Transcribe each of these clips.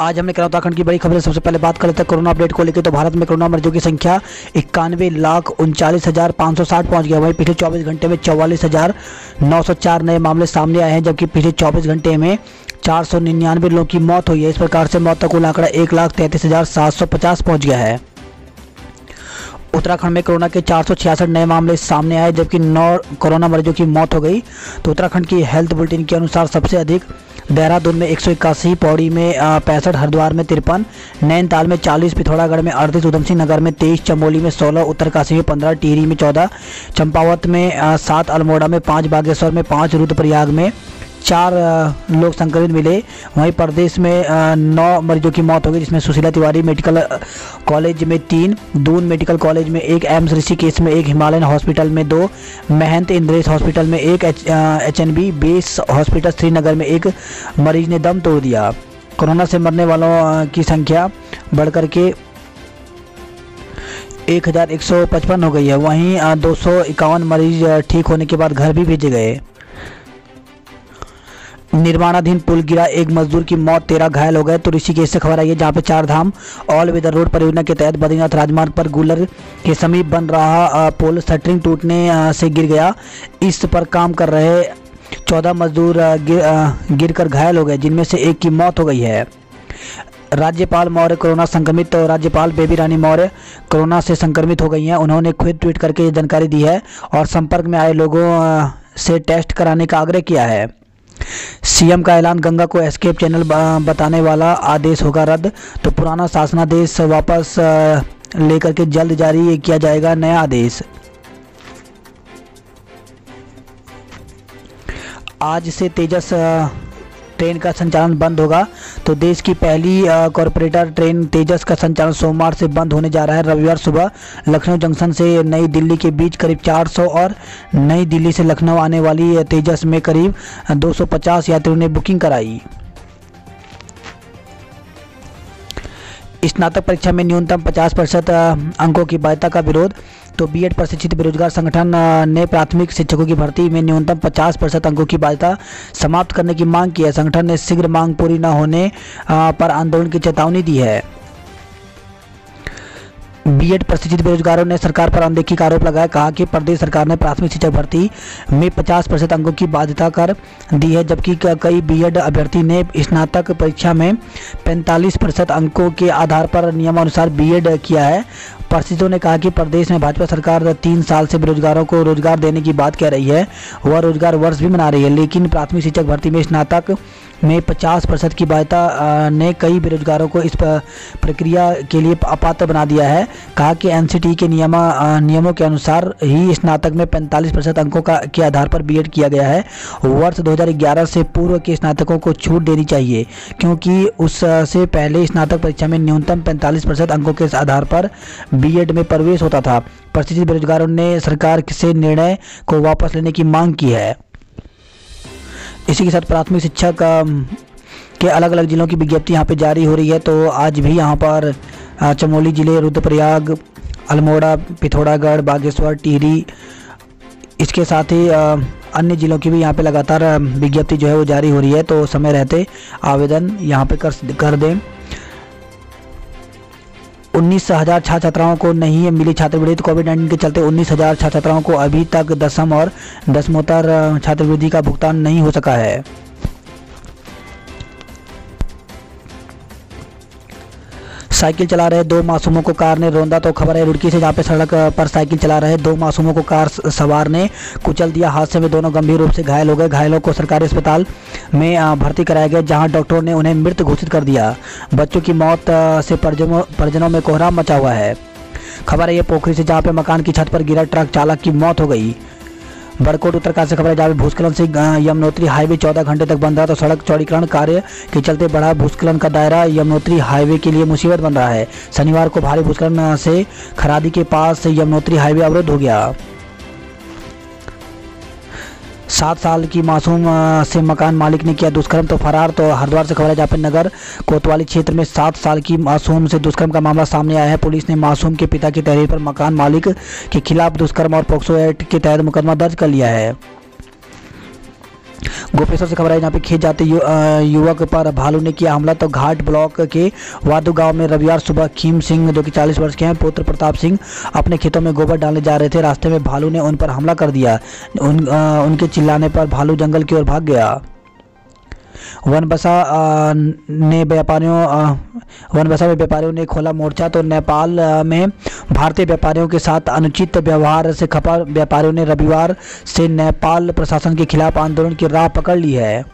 आज हमने कहा उत्तराखंड की बड़ी खबर है। सबसे पहले बात कर लेते हैं कोरोना अपडेट को लेकर। तो भारत में कोरोना मरीजों की संख्या 91,39,560 पहुंच गया। वहीं पिछले 24 घंटे में 44,904 नए मामले सामने आए हैं, जबकि पिछले 24 घंटे में 499 लोगों की मौत हुई है। इस प्रकार से मौत का कुल आंकड़ा 1,33,750 पहुँच गया है। उत्तराखंड में कोरोना के 466 नए मामले सामने आए, जबकि 9 कोरोना मरीजों की मौत हो गई। तो उत्तराखंड की हेल्थ बुलेटिन के अनुसार सबसे अधिक देहरादून में 181, पौड़ी में 65, हरिद्वार में 53, नैनीताल में 40, पिथौरागढ़ में 38, उधमसिंह नगर में 23, चमोली में 16, उत्तरकाशी में 15, टिहरी में 14, चंपावत में 7, अल्मोड़ा में 5, बागेश्वर में 5, रुद्रप्रयाग में 4 लोग संक्रमित मिले। वहीं प्रदेश में 9 मरीजों की मौत हो गई, जिसमें सुशीला तिवारी मेडिकल कॉलेज में 3, दून मेडिकल कॉलेज में 1, एम्स ऋषिकेश में 1, हिमालयन हॉस्पिटल में 2, महंत इंद्रेश हॉस्पिटल में 1, HNB बेस हॉस्पिटल श्रीनगर में 1 मरीज ने दम तोड़ दिया। कोरोना से मरने वालों की संख्या बढ़कर के 1,155 हो गई है। वहीं 251 मरीज ठीक होने के बाद घर भी भेजे गए। निर्माणाधीन पुल गिरा, 1 मजदूर की मौत, 13 घायल हो गए। तो ऋषिकेश से खबर आई है, जहां पे 4 धाम ऑल वेदर रोड परियोजना के तहत बद्रीनाथ राजमार्ग पर गुलर के समीप बन रहा पुल शटरिंग टूटने से गिर गया। इस पर काम कर रहे 14 मजदूर गिरकर घायल हो गए, जिनमें से 1 की मौत हो गई है। राज्यपाल मौर्य कोरोना संक्रमित। तो राज्यपाल बेबी रानी मौर्य कोरोना से संक्रमित हो गई हैं। उन्होंने खुद ट्वीट करके ये जानकारी दी है और संपर्क में आए लोगों से टेस्ट कराने का आग्रह किया है। सीएम का ऐलान, गंगा को एस्केप चैनल बताने वाला आदेश होगा रद्द। तो पुराना शासनादेश वापस लेकर के जल्द जारी किया जाएगा नया आदेश। आज से तेजस ट्रेन का संचालन बंद होगा। तो देश की पहली कॉरपोरेटर ट्रेन तेजस का संचालन सोमवार से बंद होने जा रहा है। रविवार सुबह लखनऊ जंक्शन से नई दिल्ली के बीच करीब 400 और नई दिल्ली से लखनऊ आने वाली तेजस में करीब 250 यात्रियों ने बुकिंग कराई। स्नातक परीक्षा में न्यूनतम 50% अंकों की बाध्यता का विरोध। तो बीएड प्रशिक्षित बेरोजगार संगठन ने प्राथमिक शिक्षकों की भर्ती में न्यूनतम 50% अंकों की बाध्यता समाप्त करने की मांग की है। संगठन ने शीघ्र मांग पूरी न होने पर आंदोलन की चेतावनी दी है। बीएड प्रशिक्षित बेरोजगारों ने सरकार पर अनदेखी का आरोप लगाया। कहा कि प्रदेश सरकार ने प्राथमिक शिक्षक भर्ती में 50% अंकों की बाध्यता कर दी है, जबकि कई बीएड अभ्यर्थी ने स्नातक परीक्षा में 45% अंकों के आधार पर नियमानुसार बीएड किया है। प्रशिक्षकों ने कहा कि प्रदेश में भाजपा सरकार 3 साल से बेरोजगारों को रोजगार देने की बात कह रही है। वह रोजगार वर्ष भी मना रही है, लेकिन प्राथमिक शिक्षक भर्ती में स्नातक में 50% की बाध्यता ने कई बेरोजगारों को इस प्रक्रिया के लिए अपात्र बना दिया है। कहा कि एनसीटी के नियमों के अनुसार ही स्नातक में 45% अंकों के आधार पर बीएड किया गया है। वर्ष 2011 से पूर्व के स्नातकों को छूट देनी चाहिए, क्योंकि उससे पहले स्नातक परीक्षा में न्यूनतम 45% अंकों के आधार पर बीएड में प्रवेश होता था। प्रशिक्षित बेरोजगारों ने सरकार से निर्णय को वापस लेने की मांग की है। इसी के साथ प्राथमिक शिक्षक के अलग अलग जिलों की विज्ञप्ति यहाँ पे जारी हो रही है। तो आज भी यहाँ पर चमोली जिले, रुद्रप्रयाग, अल्मोड़ा, पिथौरागढ़, बागेश्वर, टिहरी, इसके साथ ही अन्य जिलों की भी यहाँ पे लगातार विज्ञप्ति जो है वो जारी हो रही है। तो समय रहते आवेदन यहाँ पे कर दें। 19,000 छात्र छात्राओं को नहीं मिली छात्रवृत्ति। कोविड-19 के चलते 19,000 छात्र छात्राओं को अभी तक दसम और दसमोत्तर छात्रवृत्ति का भुगतान नहीं हो सका है। साइकिल चला रहे 2 मासूमों को कार ने रौंदा। तो खबर है रुड़की से, जहाँ पे सड़क पर साइकिल चला रहे 2 मासूमों को कार सवार ने कुचल दिया। हादसे में दोनों गंभीर रूप से घायल हो गए। घायलों को सरकारी अस्पताल में भर्ती कराया गया, जहां डॉक्टरों ने उन्हें मृत घोषित कर दिया। बच्चों की मौत से परिजनों में कोहराम मचा हुआ है। खबर है ये पोखरी से, जहाँ पे मकान की छत पर गिरा ट्रक चालक की मौत हो गई। बड़कोट उत्तरकाशी से खबर है, जहाँ पे भूस्खलन से यमुनोत्री हाईवे 14 घंटे तक बंद रहा। तो सड़क चौड़ीकरण कार्य के चलते बढ़ा भूस्खलन का दायरा यमुनोत्री हाईवे के लिए मुसीबत बन रहा है। शनिवार को भारी भूस्खलन से खरादी के पास यमुनोत्री हाईवे अवरुद्ध हो गया। 7 साल की मासूम से मकान मालिक ने किया दुष्कर्म, तो फरार। तो हरिद्वार से खबर है, जहाँ पे नगर कोतवाली क्षेत्र में 7 साल की मासूम से दुष्कर्म का मामला सामने आया है। पुलिस ने मासूम के पिता की तहरीर पर मकान मालिक के खिलाफ दुष्कर्म और पोक्सो एक्ट के तहत मुकदमा दर्ज कर लिया है। गोपेश्वर से खबर है, जहाँ पे खेत जाते युवक पर भालू ने किया हमला। तो घाट ब्लॉक के वादू गांव में रविवार सुबह खीम सिंह, जो कि 40 वर्ष के हैं, पुत्र प्रताप सिंह अपने खेतों में गोबर डालने जा रहे थे। रास्ते में भालू ने उन पर हमला कर दिया। उनके चिल्लाने पर भालू जंगल की ओर भाग गया। वनबसा में व्यापारियों ने खोला मोर्चा। तो नेपाल में भारतीय व्यापारियों के साथ अनुचित व्यवहार से खफा व्यापारियों ने रविवार से नेपाल प्रशासन के खिलाफ आंदोलन की राह पकड़ ली है।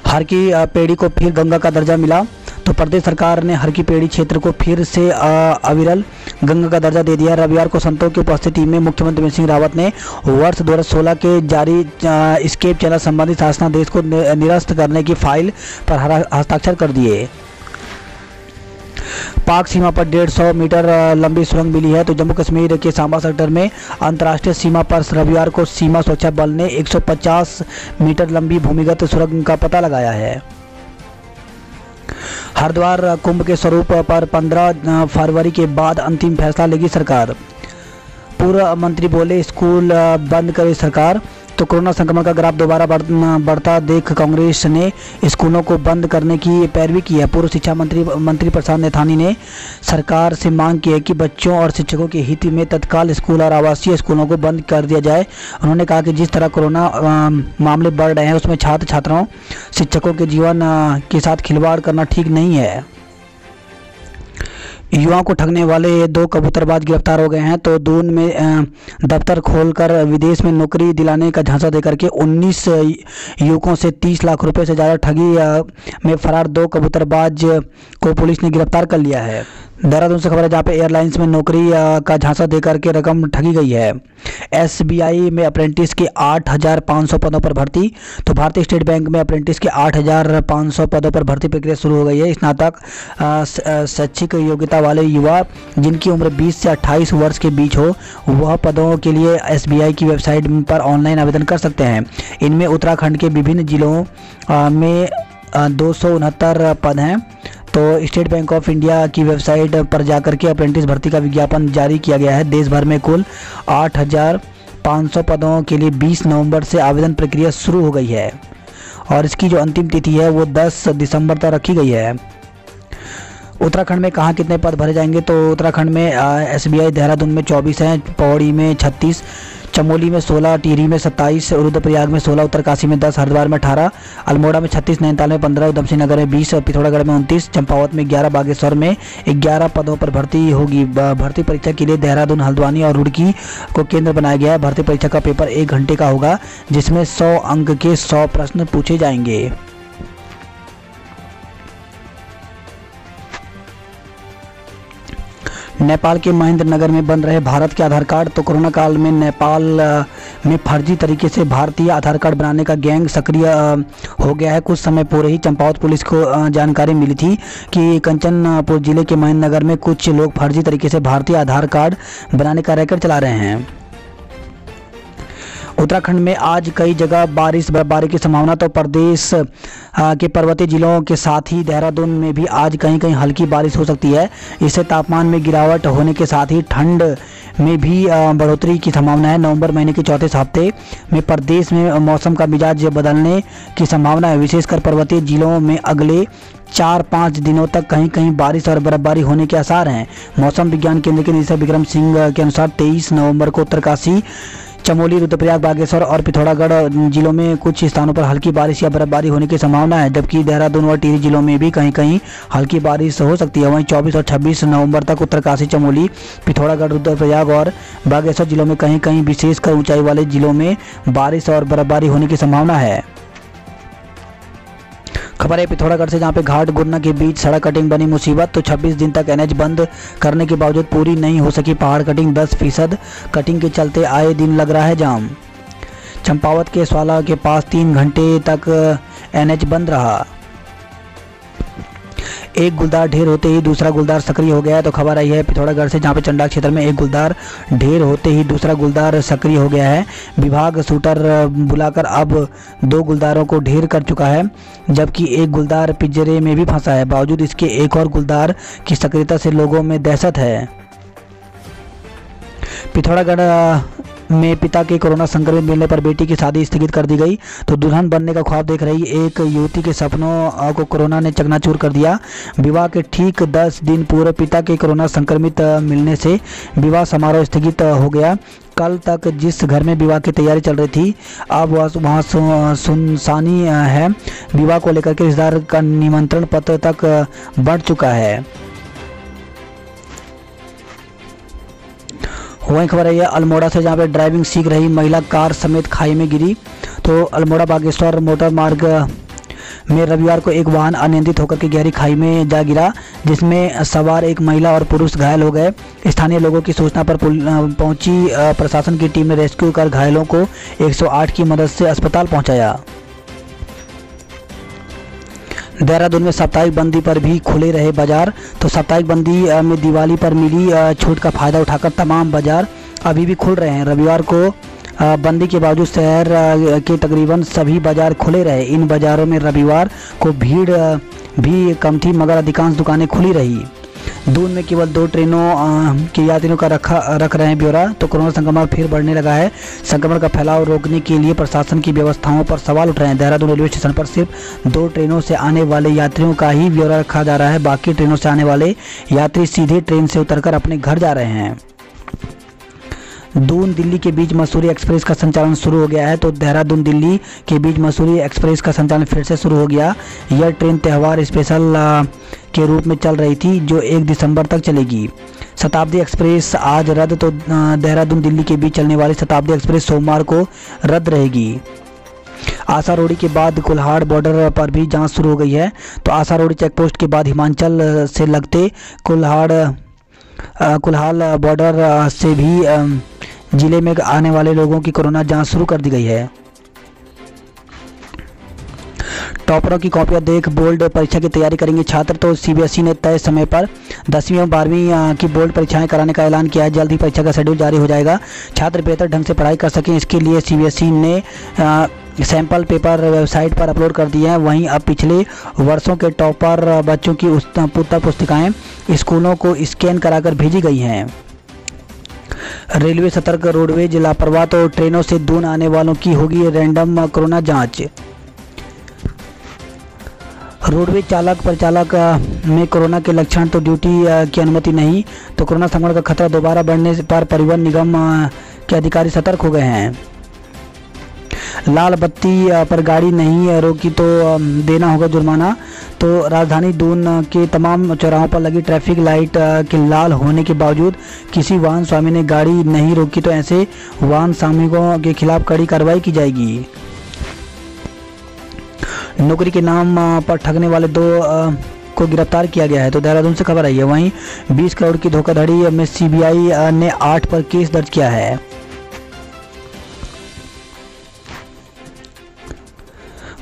हर की पेड़ी को फिर गंगा का दर्जा मिला। तो प्रदेश सरकार ने हर की पेड़ी क्षेत्र को फिर से अविरल गंगा का दर्जा दे दिया। रविवार को संतों की उपस्थिति में मुख्यमंत्री त्रिवेंद्र सिंह रावत ने वर्ष 2016 के जारी स्केप चैनल संबंधी शासनादेश को निरस्त करने की फाइल पर हस्ताक्षर कर दिए। पाक सीमा पर 150 मीटर लंबी सुरंग मिली है। तो जम्मू कश्मीर के सांबा सेक्टर में अंतर्राष्ट्रीय सीमा पर रविवार को सीमा सुरक्षा बल ने 150 मीटर लंबी भूमिगत सुरंग का पता लगाया है। हरिद्वार कुंभ के स्वरूप पर 15 फरवरी के बाद अंतिम फैसला लेगी सरकार। पूर्व मंत्री बोले स्कूल बंद करे सरकार। तो कोरोना संक्रमण का ग्राफ दोबारा बढ़ता देख कांग्रेस ने स्कूलों को बंद करने की पैरवी की है। पूर्व शिक्षा मंत्री प्रसाद नैथानी ने सरकार से मांग की है कि बच्चों और शिक्षकों के हित में तत्काल स्कूल और आवासीय स्कूलों को बंद कर दिया जाए। उन्होंने कहा कि जिस तरह कोरोना मामले बढ़ रहे हैं उसमें छात्र छात्राओं शिक्षकों के जीवन के साथ खिलवाड़ करना ठीक नहीं है। युवाओं को ठगने वाले 2 कबूतरबाज गिरफ्तार हो गए हैं। तो दून में दफ्तर खोलकर विदेश में नौकरी दिलाने का झांसा देकर के 19 युवकों से 30 लाख रुपए से ज़्यादा ठगी में फरार 2 कबूतरबाज को पुलिस ने गिरफ्तार कर लिया है। देहरादून से खबर है, जहाँ पे एयरलाइंस में नौकरी का झांसा देकर के रकम ठगी गई है। SBI में अप्रेंटिस के 8,500 पदों पर भर्ती। तो भारतीय स्टेट बैंक में अप्रेंटिस के 8,500 पदों पर भर्ती प्रक्रिया शुरू हो गई है। स्नातक शैक्षिक योग्यता वाले युवा जिनकी उम्र 20 से 28 वर्ष के बीच हो, वह पदों के लिए SBI की वेबसाइट पर ऑनलाइन आवेदन कर सकते हैं। इनमें उत्तराखंड के विभिन्न जिलों में 269 पद हैं। तो स्टेट बैंक ऑफ इंडिया की वेबसाइट पर जाकर के अप्रेंटिस भर्ती का विज्ञापन जारी किया गया है। देश भर में कुल 8,500 पदों के लिए 20 नवंबर से आवेदन प्रक्रिया शुरू हो गई है और इसकी जो अंतिम तिथि है वो 10 दिसंबर तक रखी गई है। उत्तराखंड में कहाँ कितने पद भरे जाएंगे? तो उत्तराखंड में SBI देहरादून में 24 हैं, पौड़ी में 36, चमोली में 16, टिहरी में 27, रुद्रप्रयाग में 16, उत्तरकाशी में 10, हरिद्वार में 18, अल्मोड़ा में 36, नैनीताल में 15, उधमसिंह नगर में 20, पिथौरागढ़ में 29, चंपावत में 11, बागेश्वर में 11 पदों पर भर्ती होगी। भर्ती परीक्षा के लिए देहरादून, हल्द्वानी और रुड़की को केंद्र बनाया गया है। भर्ती परीक्षा का पेपर 1 घंटे का होगा, जिसमें 100 अंक के 100 प्रश्न पूछे जाएंगे। नेपाल के महेंद्र नगर में बन रहे भारत के आधार कार्ड। तो कोरोना काल में नेपाल में फर्जी तरीके से भारतीय आधार कार्ड बनाने का गैंग सक्रिय हो गया है। कुछ समय पूर्व ही चंपावत पुलिस को जानकारी मिली थी कि कंचनपुर जिले के महेंद्र नगर में कुछ लोग फर्जी तरीके से भारतीय आधार कार्ड बनाने का रैकेट चला रहे हैं। उत्तराखंड में आज कई जगह बर्फबारी की संभावना। तो प्रदेश के पर्वतीय जिलों के साथ ही देहरादून में भी आज कहीं कहीं हल्की बारिश हो सकती है। इससे तापमान में गिरावट होने के साथ ही ठंड में भी बढ़ोतरी की संभावना है। नवंबर महीने के चौथे हफ्ते में प्रदेश में मौसम का मिजाज बदलने की संभावना है। विशेषकर पर्वतीय जिलों में अगले 4-5 दिनों तक कहीं कहीं बारिश और बर्फबारी होने के आसार हैं। मौसम विज्ञान केंद्र के निदेशक विक्रम सिंह के अनुसार 23 नवंबर को उत्तरकाशी, चमोली, रुद्रप्रयाग, बागेश्वर और पिथौरागढ़ जिलों में कुछ स्थानों पर हल्की बारिश या बर्फबारी होने की संभावना है, जबकि देहरादून और टिहरी जिलों में भी कहीं कहीं हल्की बारिश हो सकती है। वहीं 24 और 26 नवंबर तक उत्तरकाशी, चमोली, पिथौरागढ़, रुद्रप्रयाग और बागेश्वर जिलों में कहीं कहीं विशेषकर ऊंचाई वाले जिलों में बारिश और बर्फबारी होने की संभावना है। खबर है पिथौरागढ़ से, जहां पे घाट गुरना के बीच सड़क कटिंग बनी मुसीबत। तो 26 दिन तक NH बंद करने के बावजूद पूरी नहीं हो सकी पहाड़ कटिंग। 10% कटिंग के चलते आए दिन लग रहा है जाम। चंपावत के स्वाला के पास 3 घंटे तक NH बंद रहा। एक गुलदार ढेर होते ही दूसरा गुलदार सक्रिय हो गया है। तो खबर आई है पिथौरागढ़ से, जहां पे चंडा क्षेत्र में एक गुलदार ढेर होते ही दूसरा गुलदार सक्रिय हो गया है। विभाग शूटर बुलाकर अब 2 गुलदारों को ढेर कर चुका है, जबकि एक गुलदार पिंजरे में भी फंसा है। बावजूद इसके एक और गुलदार की सक्रियता से लोगों में दहशत है। पिथौरागढ़ में पिता के कोरोना संक्रमित मिलने पर बेटी की शादी स्थगित कर दी गई। तो दुल्हन बनने का ख्वाब देख रही एक युवती के सपनों को कोरोना ने चकनाचूर कर दिया। विवाह के ठीक 10 दिन पूर्व पिता के कोरोना संक्रमित मिलने से विवाह समारोह स्थगित हो गया। कल तक जिस घर में विवाह की तैयारी चल रही थी, अब वहाँ सुनसानी है। विवाह को लेकर के रिश्तेदार का निमंत्रण पत्र तक बढ़ चुका है। वहीं खबर है अल्मोड़ा से, जहां पे ड्राइविंग सीख रही महिला कार समेत खाई में गिरी। तो अल्मोड़ा बागेश्वर मोटर मार्ग में रविवार को एक वाहन अनियंत्रित होकर के गहरी खाई में जा गिरा, जिसमें सवार एक महिला और पुरुष घायल हो गए। स्थानीय लोगों की सूचना पर पहुंची प्रशासन की टीम ने रेस्क्यू कर घायलों को 108 की मदद से अस्पताल पहुंचाया। देहरादून में साप्ताहिक बंदी पर भी खुले रहे बाजार। तो साप्ताहिक बंदी में दिवाली पर मिली छूट का फायदा उठाकर तमाम बाजार अभी भी खुल रहे हैं। रविवार को बंदी के बावजूद शहर के तकरीबन सभी बाजार खुले रहे। इन बाजारों में रविवार को भीड़ भी कम थी, मगर अधिकांश दुकानें खुली रही। दून में केवल 2 ट्रेनों के यात्रियों का रख रहे हैं ब्यौरा। तो कोरोना संक्रमण फिर बढ़ने लगा है। संक्रमण का फैलाव रोकने के लिए प्रशासन की व्यवस्थाओं पर सवाल उठ रहे हैं। देहरादून रेलवे स्टेशन पर सिर्फ 2 ट्रेनों से आने वाले यात्रियों का ही ब्यौरा रखा जा रहा है। बाकी ट्रेनों से आने वाले यात्री सीधे ट्रेन से उतरकर अपने घर जा रहे हैं। दून दिल्ली के बीच मसूरी एक्सप्रेस का संचालन शुरू हो गया है। तो देहरादून दिल्ली के बीच मसूरी एक्सप्रेस का संचालन फिर से शुरू हो गया। यह ट्रेन त्यौहार स्पेशल के रूप में चल रही थी, जो 1 दिसंबर तक चलेगी। शताब्दी एक्सप्रेस आज रद्द। तो देहरादून दिल्ली के बीच चलने वाली शताब्दी एक्सप्रेस सोमवार को रद्द रहेगी। आसारोड़ी के बाद कुल्हाड़ बॉर्डर पर भी जांच शुरू हो गई है। तो आसारोड़ी चेकपोस्ट के बाद हिमाचल से लगते कुल्हाड़ बॉर्डर से भी जिले में आने वाले लोगों की कोरोना जांच शुरू कर दी गई है। टॉपरों की कॉपियां देख बोर्ड परीक्षा की तैयारी करेंगे छात्र। तो सीबीएसई ने तय समय पर 10वीं और 12वीं की बोर्ड परीक्षाएं कराने का ऐलान किया है। जल्द ही परीक्षा का शेड्यूल जारी हो जाएगा। छात्र बेहतर ढंग से पढ़ाई कर सकें, इसके लिए सीबीएसई ने सैंपल पेपर वेबसाइट पर अपलोड कर दिए हैं। वहीं अब पिछले वर्षों के टॉपर बच्चों की उत्तर पुस्तिकाएं स्कूलों को स्कैन कराकर भेजी गई हैं। रेलवे सतर्क, रोडवेज लापरवाह। तो ट्रेनों से दून आने वालों की होगी रैंडम कोरोना जांच। रोडवेज चालक परिचालक में कोरोना के लक्षण तो ड्यूटी की अनुमति नहीं। तो कोरोना संक्रमण का खतरा दोबारा बढ़ने पर परिवहन निगम के अधिकारी सतर्क हो गए हैं। लाल बत्ती पर गाड़ी नहीं रोकी तो देना होगा जुर्माना। तो राजधानी दून के तमाम चौराहों पर लगी ट्रैफिक लाइट के लाल होने के बावजूद किसी वाहन स्वामी ने गाड़ी नहीं रोकी तो ऐसे वाहन स्वामियों के खिलाफ कड़ी कार्रवाई की जाएगी। नौकरी के नाम पर ठगने वाले 2 को गिरफ्तार किया गया है। तो देहरादून से खबर आई है। वहीं 20 करोड़ की धोखाधड़ी में सीबीआई ने 8 पर केस दर्ज किया है।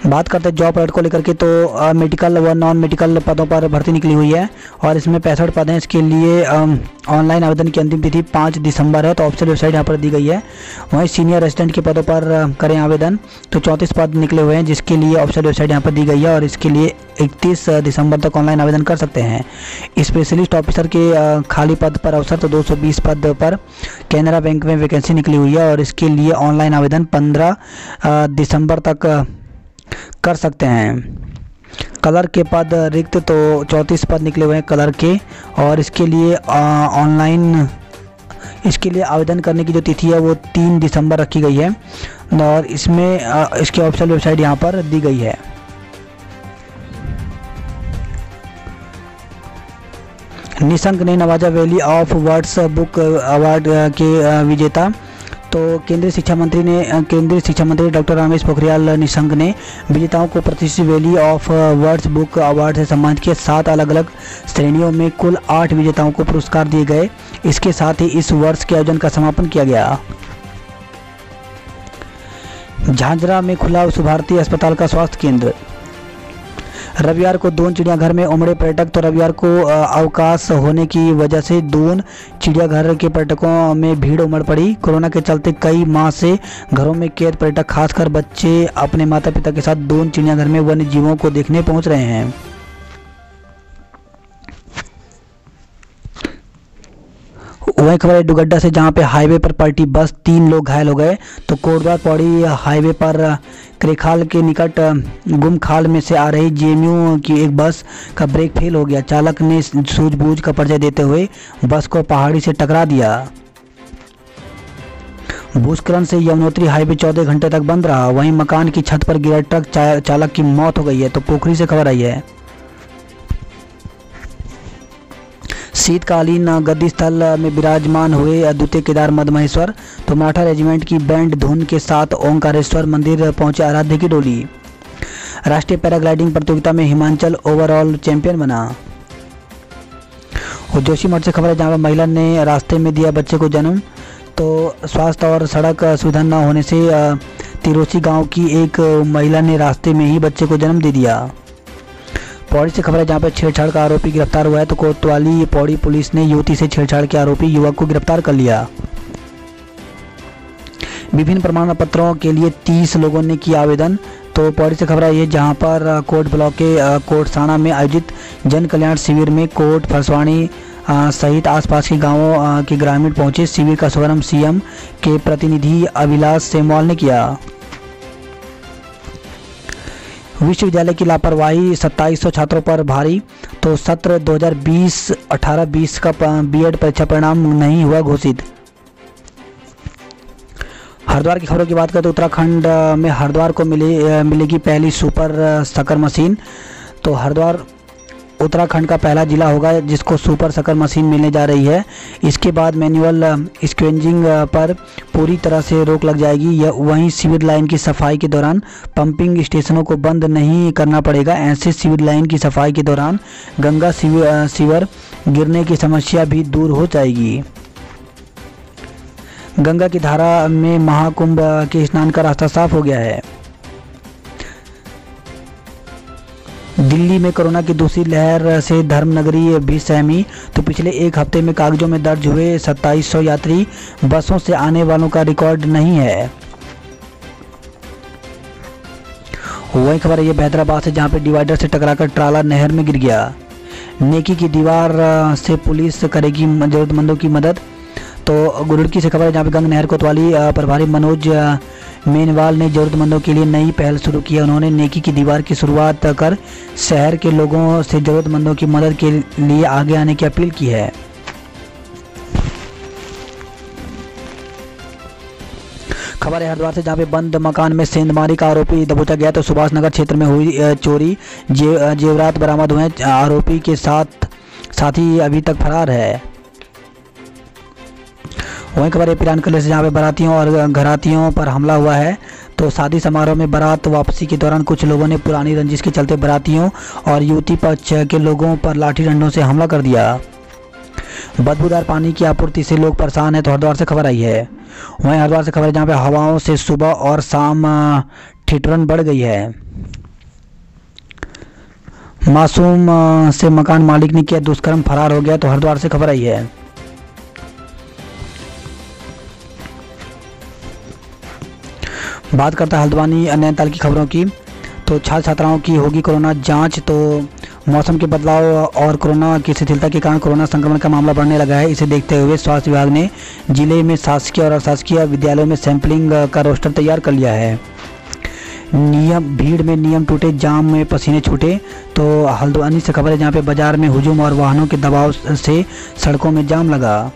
बात करते हैं जॉब अलर्ट को लेकर के। तो मेडिकल व नॉन मेडिकल पदों पर भर्ती निकली हुई है और इसमें 65 पद हैं। इसके लिए ऑनलाइन आवेदन की अंतिम तिथि 5 दिसंबर है। तो ऑफिशियल वेबसाइट यहाँ पर दी गई है। वहीं सीनियर असिस्टेंट के पदों पर करें आवेदन। तो 34 पद निकले हुए हैं, जिसके लिए ऑफिशियल वेबसाइट यहाँ पर दी गई है और इसके लिए 31 दिसंबर तक ऑनलाइन आवेदन कर सकते हैं। स्पेशलिस्ट ऑफिसर के खाली पद पर अवसर। तो 220 पद पर कैनरा बैंक में वैकेंसी निकली हुई है और इसके लिए ऑनलाइन आवेदन 15 दिसंबर तक कर सकते हैं। कलर के पद रिक्त। तो 34 पद निकले हुए हैं कलर के और इसके लिए आवेदन करने की जो तिथि है वो 3 दिसंबर रखी गई है और इसमें इसकी ऑफिशियल वेबसाइट यहाँ पर दी गई है। निशंक ने नवाजा valley of words book award के विजेता। तो केंद्रीय शिक्षा मंत्री डॉक्टर रमेश पोखरियाल निशंक ने विजेताओं को प्रतिष्ठित valley of words book award से सम्मानित किया। 7 अलग अलग श्रेणियों में कुल 8 विजेताओं को पुरस्कार दिए गए। इसके साथ ही इस वर्ष के आयोजन का समापन किया गया। झांझरा में खुला विश्व भारती अस्पताल का स्वास्थ्य केंद्र। रविवार को दून चिड़ियाघर में उमड़े पर्यटक। तो रविवार को अवकाश होने की वजह से दून चिड़ियाघर के पर्यटकों में भीड़ उमड़ पड़ी। कोरोना के चलते कई माह से घरों में कैद पर्यटक, खासकर बच्चे, अपने माता पिता के साथ दून चिड़ियाघर में वन्य जीवों को देखने पहुंच रहे हैं। वहीं खबर है डुगड्डा से, जहां पे हाईवे पर पलटी बस, 3 लोग घायल हो गए। तो कोटद्वार पौड़ी हाईवे पर करेखाल के निकट गुम खाल में से आ रही जेएमयू की एक बस का ब्रेक फेल हो गया। चालक ने सूझबूझ का परिचय देते हुए बस को पहाड़ी से टकरा दिया। भूस्खलन से यमुनोत्री हाईवे 14 घंटे तक बंद रहा। वहीं मकान की छत पर गिरा ट्रक, चालक की मौत हो गई है। तो पोखरी से खबर आई है। शीतकालीन गद्दी स्थल में विराजमान हुए अद्वितीय केदार मदमहेश्वर। तो मराठा रेजिमेंट की बैंड धुन के साथ ओंकारेश्वर मंदिर पहुंचे आराध्य की डोली। राष्ट्रीय पैराग्लाइडिंग प्रतियोगिता में हिमाचल ओवरऑल चैंपियन बना। और जोशीमठ से खबर है, जहां पर महिला ने रास्ते में दिया बच्चे को जन्म। तो स्वास्थ्य और सड़क सुविधा न होने से तिरोची गांव की एक महिला ने रास्ते में ही बच्चे को जन्म दे दिया। पौड़ी से खबर है, जहां पर छेड़छाड़ का आरोपी गिरफ्तार हुआ है। तो कोतवाली पौड़ी पुलिस ने युवती से छेड़छाड़ के आरोपी युवक को गिरफ्तार कर लिया। विभिन्न प्रमाण पत्रों के लिए 30 लोगों ने किया आवेदन। तो पौड़ी से खबर है, जहां पर कोट ब्लॉक के कोटसाना में आयोजित जन कल्याण शिविर में कोट फरसवाणी सहित आसपास के गांवों के ग्रामीण पहुंचे। शिविर का शुभारंभ सीएम के प्रतिनिधि अविलास सेमवाल ने किया। विश्वविद्यालय की लापरवाही, 2700 छात्रों पर भारी। तो सत्र 2018-20 का बीएड परीक्षा परिणाम नहीं हुआ घोषित। हरिद्वार की खबरों की बात करें तो उत्तराखंड में हरिद्वार को मिलेगी पहली सुपर शकर मशीन। तो हरिद्वार उत्तराखंड का पहला जिला होगा जिसको सुपर शकर मशीन मिलने जा रही है। इसके बाद मैनुअल स्क्वेंजिंग पर पूरी तरह से रोक लग जाएगी। वहीं सीवर लाइन की सफाई के दौरान पंपिंग स्टेशनों को बंद नहीं करना पड़ेगा। ऐसे सीवर लाइन की सफाई के दौरान गंगा सीवर गिरने की समस्या भी दूर हो जाएगी। गंगा की धारा में महाकुंभ के स्नान का रास्ता साफ हो गया है। दिल्ली में कोरोना की दूसरी लहर से धर्मनगरी भी सहमी। तो पिछले एक हफ्ते में कागजों में दर्ज हुए 2700 यात्री बसों से आने वालों का रिकॉर्ड नहीं है। वही खबर है ये हैदराबाद से, जहां पे डिवाइडर से टकराकर ट्राला नहर में गिर गया। नेकी की दीवार से पुलिस करेगी जरूरतमंदों की मदद। तो गुरुड़की से खबर है, जहाँ पे गंग नहर कोतवाली प्रभारी मनोज मेनवाल ने जरूरतमंदों के लिए नई पहल शुरू की है। उन्होंने नेकी की दीवार की शुरुआत कर शहर के लोगों से जरूरतमंदों की मदद के लिए आगे आने की अपील की है। खबर है हरिद्वार से, जहाँ पे बंद मकान में सेंधमारी का आरोपी दबोचा गया। तो सुभाष नगर क्षेत्र में हुई चोरी, जेवरात बरामद हुए। आरोपी के साथी अभी तक फरार है। वहीं खबर है पिरान किले से, जहाँ पे बारातियों और घरातियों पर हमला हुआ है। तो शादी समारोह में बारात वापसी के दौरान कुछ लोगों ने पुरानी रंजिश के चलते बारातियों और युवती पक्ष के लोगों पर लाठी डंडों से हमला कर दिया। बदबूदार पानी की आपूर्ति से लोग परेशान हैं। तो हरिद्वार से खबर आई है। वहीं हरिद्वार से खबर है, जहाँ पे हवाओं से सुबह और शाम ठिठुरन बढ़ गई है। मासूम से मकान मालिक ने किया दुष्कर्म, फरार हो गया। तो हरिद्वार से खबर आई है। बात करता है हल्द्वानी नैनीताल की खबरों की। तो छात्र छात्राओं की होगी कोरोना जांच। तो मौसम के बदलाव और कोरोना की शिथिलता के कारण कोरोना संक्रमण का मामला बढ़ने लगा है। इसे देखते हुए स्वास्थ्य विभाग ने जिले में शासकीय और अशासकीय विद्यालयों में सैंपलिंग का रोस्टर तैयार कर लिया है। भीड़ में नियम टूटे, जाम में पसीने छूटे। तो हल्द्वानी से खबर है, जहाँ पे बाजार में हुजूम और वाहनों के दबाव से सड़कों में जाम लगा।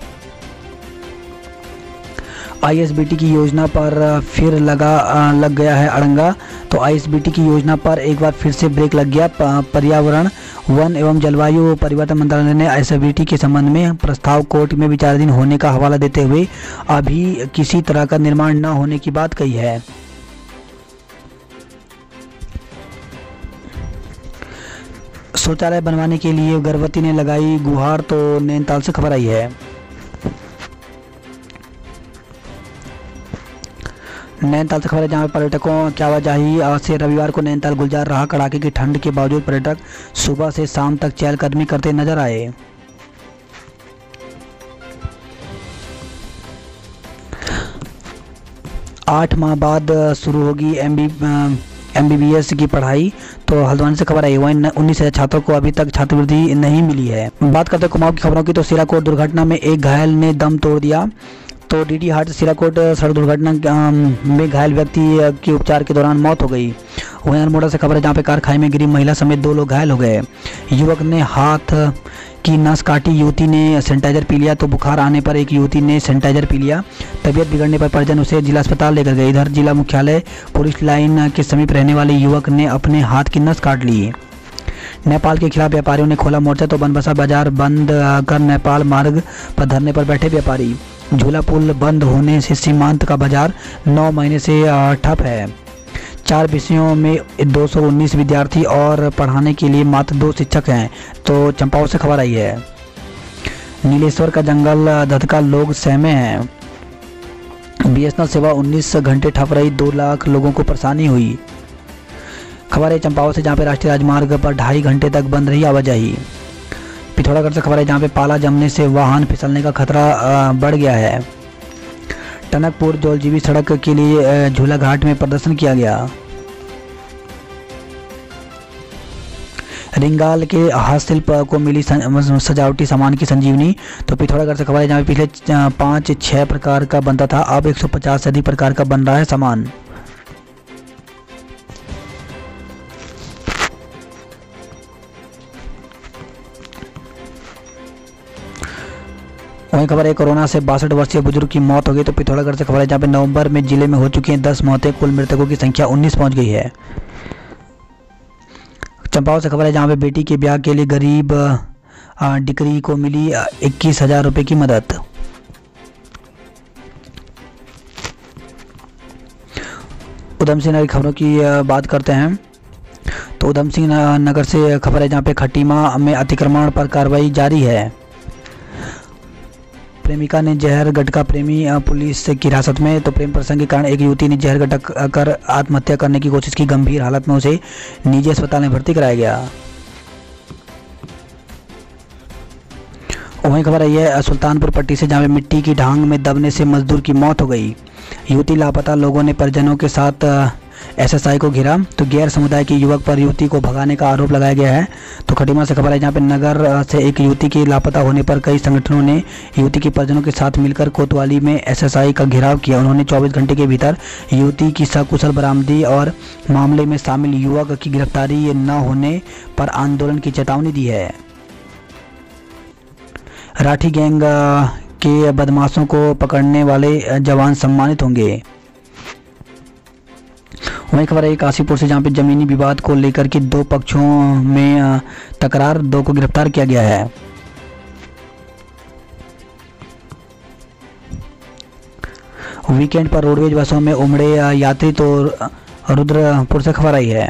आईएसबीटी की योजना पर फिर लग गया है अड़ंगा। तो आईएसबीटी की योजना पर एक बार फिर से ब्रेक लग गया। पर्यावरण, वन एवं जलवायु परिवर्तन मंत्रालय ने आईएसबीटी के संबंध में प्रस्ताव कोर्ट में विचाराधीन होने का हवाला देते हुए अभी किसी तरह का निर्माण न होने की बात कही है। शौचालय बनवाने के लिए गर्भवती ने लगाई गुहार। तो नैनीताल से खबर आई है। नैनीताल से खबर है, जहाँ पर्यटकों की आवाजाही से रविवार को नैनीताल गुलजार रहा। कड़ाके की ठंड के बावजूद पर्यटक सुबह से शाम तक चहलकदमी करते नजर आए। 8 माह बाद शुरू होगी MBBS की पढ़ाई। तो हल्द्वानी से खबर आई। वहीं 19,000 छात्रों को अभी तक छात्रवृत्ति नहीं मिली है। बात करते हैं कुमाऊं की खबरों की। तो सिराकोट दुर्घटना में एक घायल ने दम तोड़ दिया। तो DD हाट सिराकोट सड़क दुर्घटना में घायल व्यक्ति की उपचार के दौरान मौत हो गई। वहीं अल्मोड़ा से खबर है जहाँ पे कार खाई में गिरी महिला समेत 2 लोग घायल हो गए। युवक ने हाथ की नस काटी, युवती ने सैनिटाइजर पी लिया। तो बुखार आने पर एक युवती ने सैनिटाइजर पी लिया। तबीयत बिगड़ने पर परिजन उसे जिला अस्पताल लेकर गए। इधर जिला मुख्यालय पुलिस लाइन के समीप रहने वाले युवक ने अपने हाथ की नस काट ली। नेपाल के खिलाफ व्यापारियों ने खोला मोर्चा। तो बनबसा बाजार बंद कर नेपाल मार्ग पर धरने पर बैठे व्यापारी। झूला पुल बंद होने से सीमांत का बाजार 9 महीने से ठप है। 4 विषयों में 219 विद्यार्थी और पढ़ाने के लिए मात्र 2 शिक्षक हैं। तो चंपावत से खबर आई है। नीलेश्वर का जंगल धधका, लोग सहमे हैं। BSNL सेवा 19 घंटे ठप रही, 2 लाख लोगों को परेशानी हुई। खबर है चंपावत से जहाँ पे राष्ट्रीय राजमार्ग पर 2.5 घंटे तक बंद रही आवाजाही। पिथौरागढ़ से खबर है जहाँ पे पाला जमने से वाहन फिसलने का खतरा बढ़ गया है। टनकपुर जौलजीबी सड़क के लिए झूला घाट में प्रदर्शन किया गया। रिंगाल के हस्तशिल्प को मिली सजावटी सामान की संजीवनी। तो पिथौरागढ़ से खबर है जहाँ पे पिछले 5-6 प्रकार का बनता था, अब 150 से अधिक प्रकार का बन रहा है सामान। वहीं खबर है कोरोना से 62 वर्षीय बुजुर्ग की मौत हो गई। तो पिथौरागढ़ से खबर है जहाँ पे नवंबर में जिले में हो चुकी हैं 10 मौतें, कुल मृतकों की संख्या 19 पहुंच गई है। चंपावत से खबर है जहाँ पे बेटी के ब्याह के लिए गरीब डिकरी को मिली 21,000 रुपये की मदद। उधम सिंह नगर की खबरों की बात करते हैं। तो उधम सिंह नगर से खबर है जहाँ पे खटीमा में अतिक्रमण पर कार्रवाई जारी है। प्रेमिका ने जहर गटका, प्रेमी पुलिस की हिरासत में। तो प्रेम प्रसंग के कारण एक युवती ने जहर गटक कर आत्महत्या करने की कोशिश की। गंभीर हालत में उसे निजी अस्पताल में भर्ती कराया गया। वहीं खबर आई है सुल्तानपुर पट्टी से जहाँ पे मिट्टी की ढांग में दबने से मजदूर की मौत हो गई। युवती लापता, लोगों ने परिजनों के साथ SSI को घिरा। तो गैर समुदाय के युवक पर युवती को भगाने का आरोप लगाया गया है। तो खटीमा से खबर है जहाँ पे नगर से एक युवती के लापता होने पर कई संगठनों ने युवती के परिजनों के साथ मिलकर कोतवाली में SSI का घेराव किया। उन्होंने 24 घंटे के भीतर युवती की सकुशल बरामदी और मामले में शामिल युवक की गिरफ्तारी न होने पर आंदोलन की चेतावनी दी है। राठी गैंग के बदमाशों को पकड़ने वाले जवान सम्मानित होंगे। वहीं खबर है काशीपुर से जहाँ पे जमीनी विवाद को लेकर के 2 पक्षों में तकरार, 2 को गिरफ्तार किया गया है। वीकेंड पर रोडवेज बसों में उमड़े यात्री। तो रुद्रपुर से खबर आई है।